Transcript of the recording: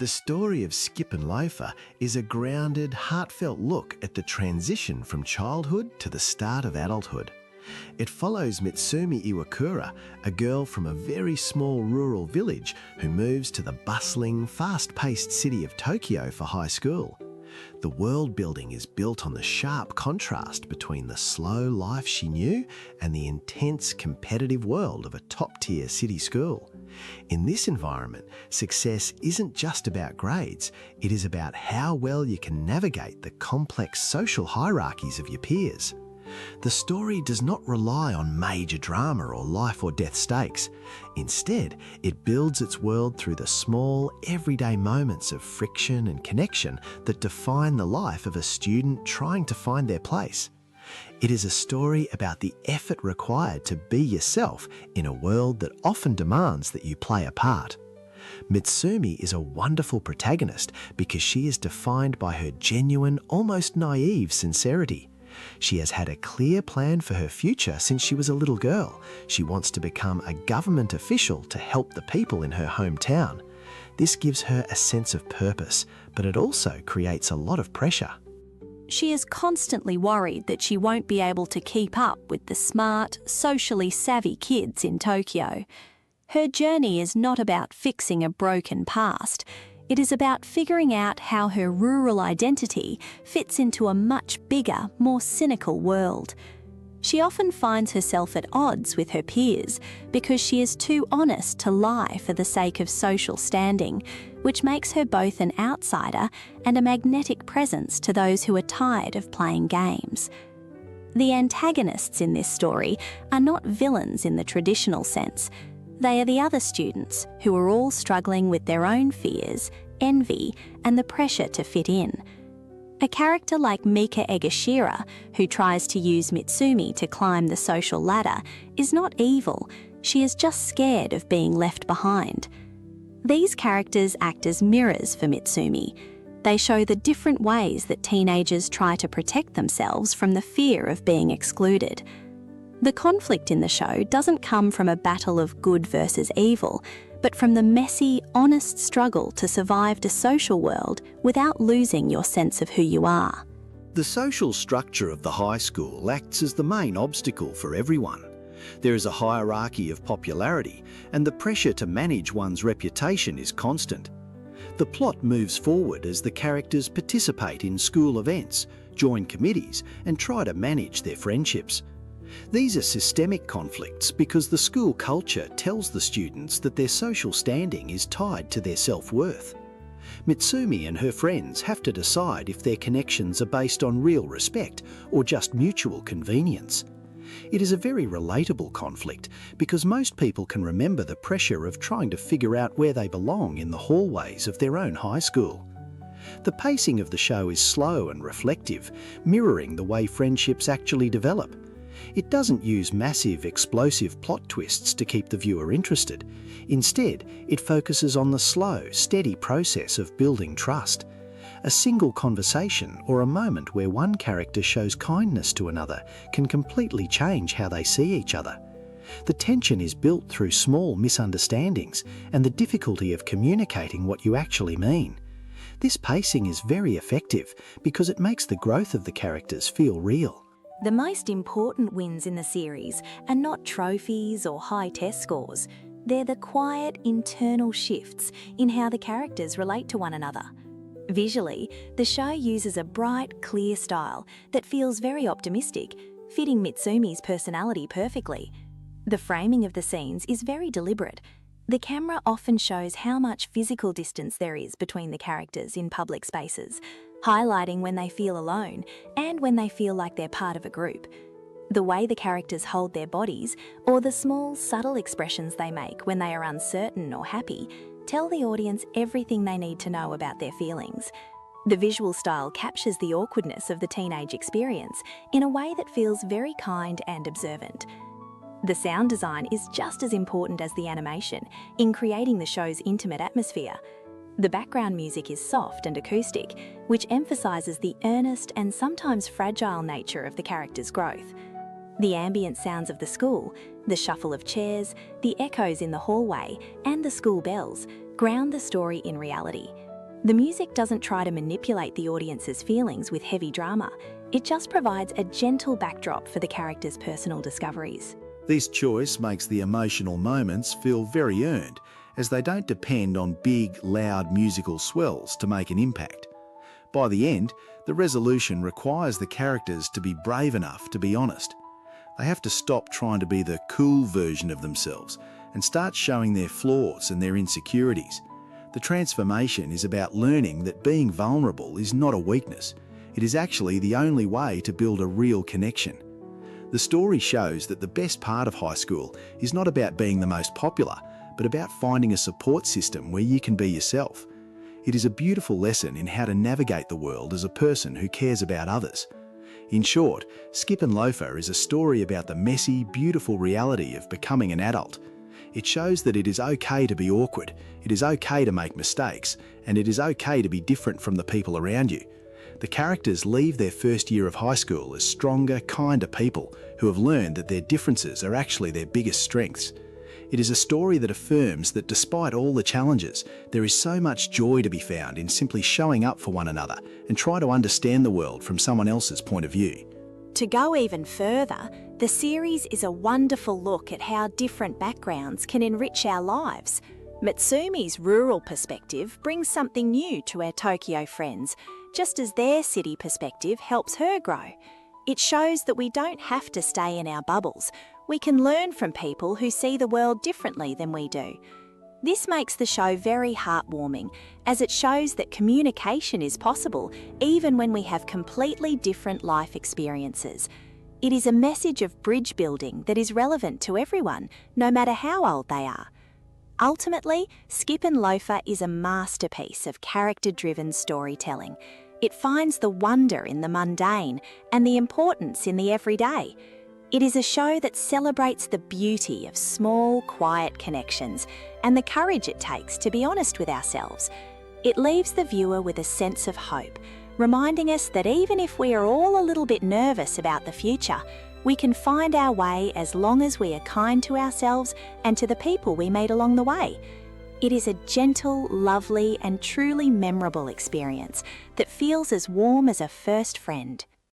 The story of Skip and Loafer is a grounded, heartfelt look at the transition from childhood to the start of adulthood. It follows Mitsumi Iwakura, a girl from a very small rural village who moves to the bustling, fast-paced city of Tokyo for high school. The world building is built on the sharp contrast between the slow life she knew and the intense, competitive world of a top-tier city school. In this environment, success isn't just about grades, it is about how well you can navigate the complex social hierarchies of your peers. The story does not rely on major drama or life or death stakes. Instead, it builds its world through the small, everyday moments of friction and connection that define the life of a student trying to find their place. It is a story about the effort required to be yourself in a world that often demands that you play a part. Mitsumi is a wonderful protagonist because she is defined by her genuine, almost naive sincerity. She has had a clear plan for her future since she was a little girl. She wants to become a government official to help the people in her hometown. This gives her a sense of purpose, but it also creates a lot of pressure. She is constantly worried that she won't be able to keep up with the smart, socially savvy kids in Tokyo. Her journey is not about fixing a broken past. It is about figuring out how her rural identity fits into a much bigger, more cynical world. She often finds herself at odds with her peers because she is too honest to lie for the sake of social standing, which makes her both an outsider and a magnetic presence to those who are tired of playing games. The antagonists in this story are not villains in the traditional sense. They are the other students who are all struggling with their own fears, envy, and the pressure to fit in. A character like Mika Egashira, who tries to use Mitsumi to climb the social ladder, is not evil, she is just scared of being left behind. These characters act as mirrors for Mitsumi. They show the different ways that teenagers try to protect themselves from the fear of being excluded. The conflict in the show doesn't come from a battle of good versus evil, but from the messy, honest struggle to survive the social world without losing your sense of who you are. The social structure of the high school acts as the main obstacle for everyone. There is a hierarchy of popularity, and the pressure to manage one's reputation is constant. The plot moves forward as the characters participate in school events, join committees, and try to manage their friendships. These are systemic conflicts because the school culture tells the students that their social standing is tied to their self-worth. Mitsumi and her friends have to decide if their connections are based on real respect or just mutual convenience. It is a very relatable conflict because most people can remember the pressure of trying to figure out where they belong in the hallways of their own high school. The pacing of the show is slow and reflective, mirroring the way friendships actually develop. It doesn't use massive, explosive plot twists to keep the viewer interested. Instead, it focuses on the slow, steady process of building trust. A single conversation or a moment where one character shows kindness to another can completely change how they see each other. The tension is built through small misunderstandings and the difficulty of communicating what you actually mean. This pacing is very effective because it makes the growth of the characters feel real. The most important wins in the series are not trophies or high test scores. They're the quiet, internal shifts in how the characters relate to one another. Visually, the show uses a bright, clear style that feels very optimistic, fitting Mitsumi's personality perfectly. The framing of the scenes is very deliberate. The camera often shows how much physical distance there is between the characters in public spaces, highlighting when they feel alone and when they feel like they're part of a group. The way the characters hold their bodies, or the small, subtle expressions they make when they are uncertain or happy, tell the audience everything they need to know about their feelings. The visual style captures the awkwardness of the teenage experience in a way that feels very kind and observant. The sound design is just as important as the animation in creating the show's intimate atmosphere. The background music is soft and acoustic, which emphasises the earnest and sometimes fragile nature of the characters' growth. The ambient sounds of the school, the shuffle of chairs, the echoes in the hallway, and the school bells ground the story in reality. The music doesn't try to manipulate the audience's feelings with heavy drama. It just provides a gentle backdrop for the characters' personal discoveries. This choice makes the emotional moments feel very earned, as they don't depend on big, loud musical swells to make an impact. By the end, the resolution requires the characters to be brave enough to be honest. They have to stop trying to be the cool version of themselves and start showing their flaws and their insecurities. The transformation is about learning that being vulnerable is not a weakness. It is actually the only way to build a real connection. The story shows that the best part of high school is not about being the most popular, but about finding a support system where you can be yourself. It is a beautiful lesson in how to navigate the world as a person who cares about others. In short, Skip and Loafer is a story about the messy, beautiful reality of becoming an adult. It shows that it is okay to be awkward, it is okay to make mistakes, and it is okay to be different from the people around you. The characters leave their first year of high school as stronger, kinder people who have learned that their differences are actually their biggest strengths. It is a story that affirms that despite all the challenges, there is so much joy to be found in simply showing up for one another and try to understand the world from someone else's point of view. To go even further, the series is a wonderful look at how different backgrounds can enrich our lives. Mitsumi's rural perspective brings something new to our Tokyo friends, just as their city perspective helps her grow. It shows that we don't have to stay in our bubbles. We can learn from people who see the world differently than we do. This makes the show very heartwarming, as it shows that communication is possible even when we have completely different life experiences. It is a message of bridge building that is relevant to everyone, no matter how old they are. Ultimately, Skip and Loafer is a masterpiece of character-driven storytelling. It finds the wonder in the mundane and the importance in the everyday. It is a show that celebrates the beauty of small, quiet connections and the courage it takes to be honest with ourselves. It leaves the viewer with a sense of hope, reminding us that even if we are all a little bit nervous about the future, we can find our way as long as we are kind to ourselves and to the people we meet along the way. It is a gentle, lovely, and truly memorable experience that feels as warm as a first friend.